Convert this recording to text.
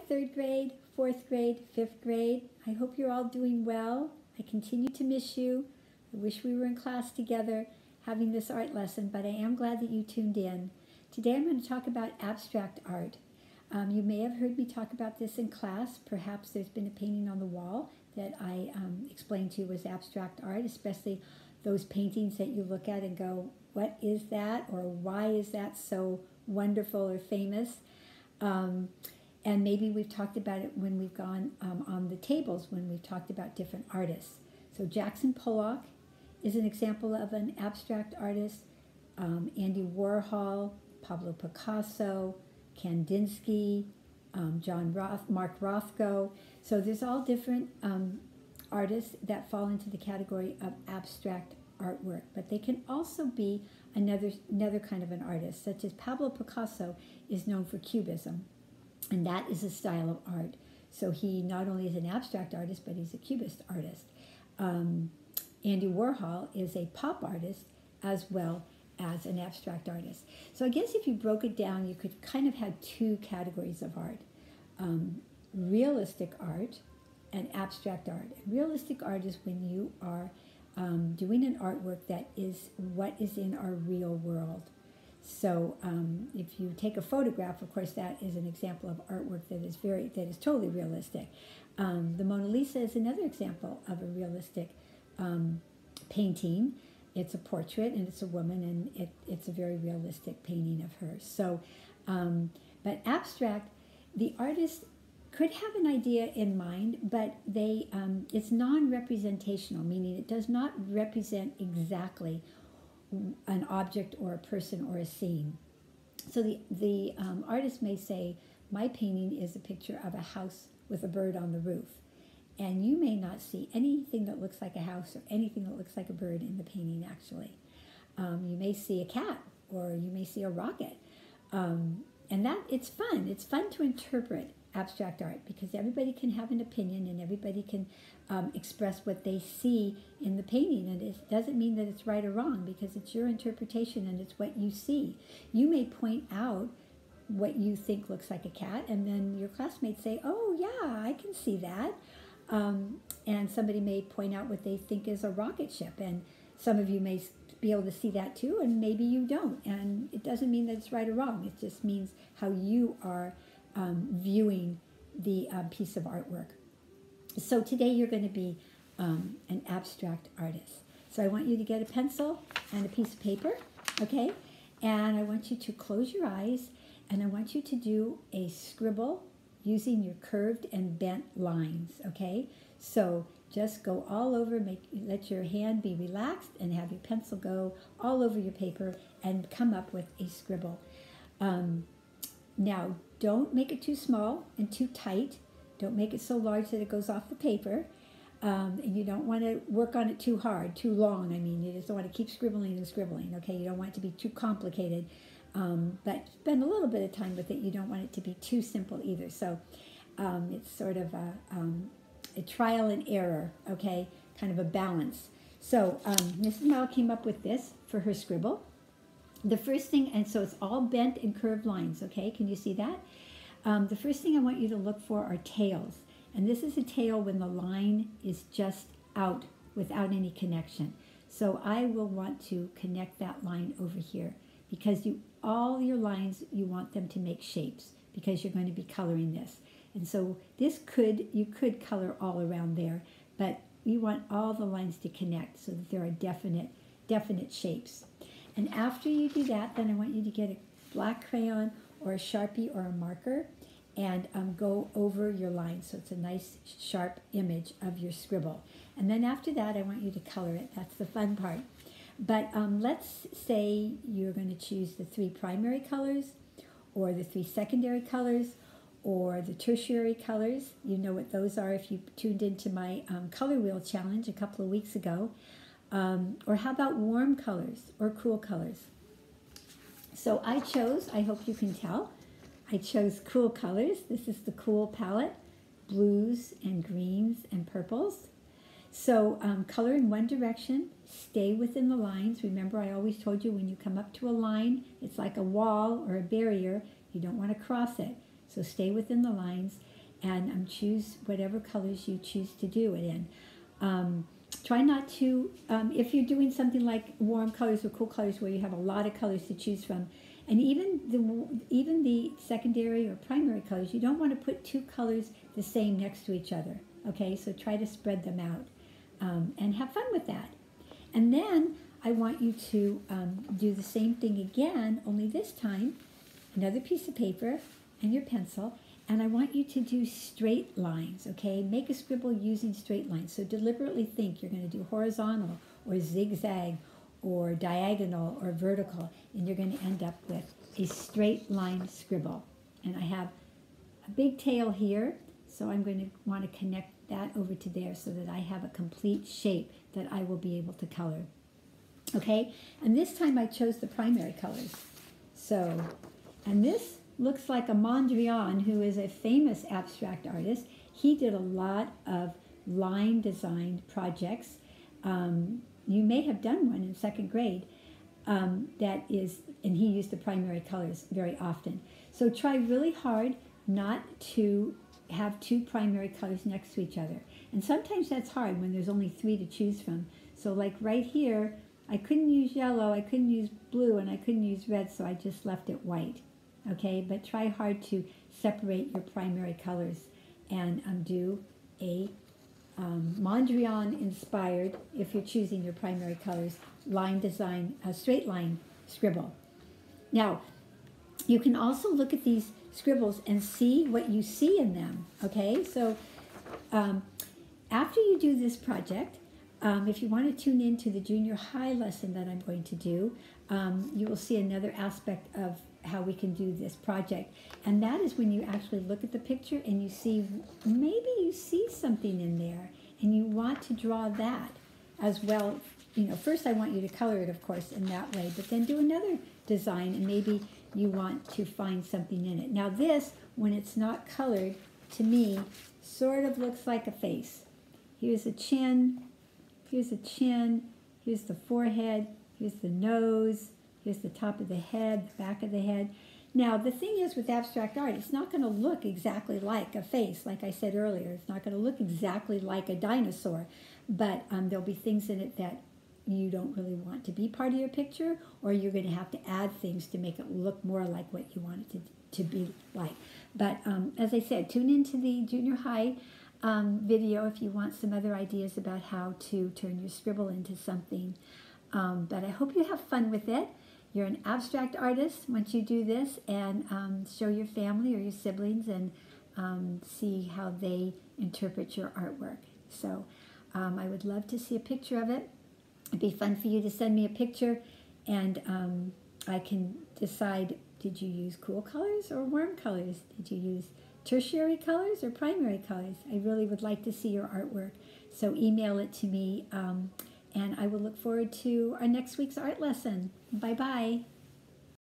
third grade, fourth grade, fifth grade. I hope you're all doing well. I continue to miss you. I wish we were in class together having this art lesson, but I am glad that you tuned in. Today I'm going to talk about abstract art. You may have heard me talk about this in class. Perhaps there's been a painting on the wall that I explained to you was abstract art, especially those paintings that you look at and go, what is that? Or why is that so wonderful or famous? And maybe we've talked about it when we've gone on the tables, when we've talked about different artists. So Jackson Pollock is an example of an abstract artist. Andy Warhol, Pablo Picasso, Kandinsky, Mark Rothko. So there's all different artists that fall into the category of abstract artwork, but they can also be another kind of an artist, such as Pablo Picasso is known for Cubism, and that is a style of art. So he not only is an abstract artist, but he's a Cubist artist. Andy Warhol is a pop artist as well as an abstract artist. So I guess if you broke it down, you could kind of have two categories of art. Realistic art and abstract art. Realistic art is when you are doing an artwork that is what is in our real world. So if you take a photograph, of course, that is an example of artwork that is totally realistic. The Mona Lisa is another example of a realistic painting. It's a portrait and it's a woman, and it's a very realistic painting of her. So, but abstract, the artist could have an idea in mind, but it's non-representational, meaning it does not represent exactly an object or a person or a scene. So the artist may say, my painting is a picture of a house with a bird on the roof. And you may not see anything that looks like a house or anything that looks like a bird in the painting, actually. You may see a cat, or you may see a rocket. And that, it's fun. It's fun to interpret abstract art because everybody can have an opinion and everybody can express what they see in the painting. And it doesn't mean that it's right or wrong because it's your interpretation and it's what you see. You may point out what you think looks like a cat, and then your classmates say, oh yeah, I can see that. And somebody may point out what they think is a rocket ship, and some of you may be able to see that too, and maybe you don't. And it doesn't mean that it's right or wrong. It just means how you are viewing the piece of artwork. So today you're going to be an abstract artist. So I want you to get a pencil and a piece of paper, okay? And I want you to close your eyes, and I want you to do a scribble using your curved and bent lines, okay? So just go all over, let your hand be relaxed and have your pencil go all over your paper and come up with a scribble. Now, don't make it too small and too tight. Don't make it so large that it goes off the paper. And you don't want to work on it too hard, too long. I mean, you just don't want to keep scribbling and scribbling, okay? You don't want it to be too complicated. But spend a little bit of time with it. You don't want it to be too simple either. So it's sort of a trial and error, okay, kind of a balance. So Mrs. Mao came up with this for her scribble. The first thing, and so it's all bent and curved lines, okay? Can you see that? The first thing I want you to look for are tails. And this is a tail when the line is just out without any connection. So I will want to connect that line over here because all your lines, you want them to make shapes because you're going to be coloring this. And so you could color all around there, but you want all the lines to connect so that there are definite shapes. And after you do that, then I want you to get a black crayon or a Sharpie or a marker and go over your lines so it's a nice sharp image of your scribble. And then after that, I want you to color it. That's the fun part. But let's say you're going to choose the 3 primary colors or the 3 secondary colors or the tertiary colors. You know what those are if you tuned into my color wheel challenge a couple of weeks ago. Or how about warm colors or cool colors? So I hope you can tell, I chose cool colors. This is the cool palette, blues and greens and purples. So color in one direction, stay within the lines. Remember, I always told you when you come up to a line, it's like a wall or a barrier. You don't want to cross it. So stay within the lines. and choose whatever colors you choose to do it in. Try not to, if you're doing something like warm colors or cool colors where you have a lot of colors to choose from, and even the secondary or primary colors, you don't want to put two colors the same next to each other. Okay, so try to spread them out and have fun with that. And then I want you to do the same thing again, only this time, another piece of paper and your pencil, and I want you to do straight lines, okay? Make a scribble using straight lines. So deliberately think you're going to do horizontal or zigzag or diagonal or vertical, and you're going to end up with a straight line scribble. And I have a big tail here, so I'm going to want to connect that over to there so that I have a complete shape that I will be able to color. Okay, and this time I chose the primary colors. So, and this looks like a Mondrian, who is a famous abstract artist. He did a lot of line designed projects. You may have done one in second grade that is, and he used the primary colors very often. So try really hard not to have two primary colors next to each other. And sometimes that's hard when there's only three to choose from. So like right here, I couldn't use yellow, I couldn't use blue, and I couldn't use red, so I just left it white. Okay, but try hard to separate your primary colors and do a Mondrian inspired, if you're choosing your primary colors, line design, a straight line scribble. Now, you can also look at these scribbles and see what you see in them, okay? So after you do this project, if you want to tune into the junior high lesson that I'm going to do, you will see another aspect of how we can do this project. And that is when you actually look at the picture and you see, maybe you see something in there and you want to draw that as well. You know, first I want you to color it, of course, in that way, but then do another design and maybe you want to find something in it. Now this, when it's not colored, to me, sort of looks like a face. Here's a chin, here's the chin, here's the forehead, here's the nose, here's the top of the head, the back of the head. Now, the thing is with abstract art, it's not going to look exactly like a face, like I said earlier. It's not going to look exactly like a dinosaur, but there'll be things in it that you don't really want to be part of your picture, or you're going to have to add things to make it look more like what you want it to be like. But as I said, tune into the junior high video if you want some other ideas about how to turn your scribble into something. But I hope you have fun with it. You're an abstract artist once you do this, and show your family or your siblings and see how they interpret your artwork. So I would love to see a picture of it. It'd be fun for you to send me a picture, and I can decide, did you use cool colors or warm colors? Did you use tertiary colors or primary colors? I really would like to see your artwork. So email it to me, and I will look forward to our next week's art lesson. Bye-bye.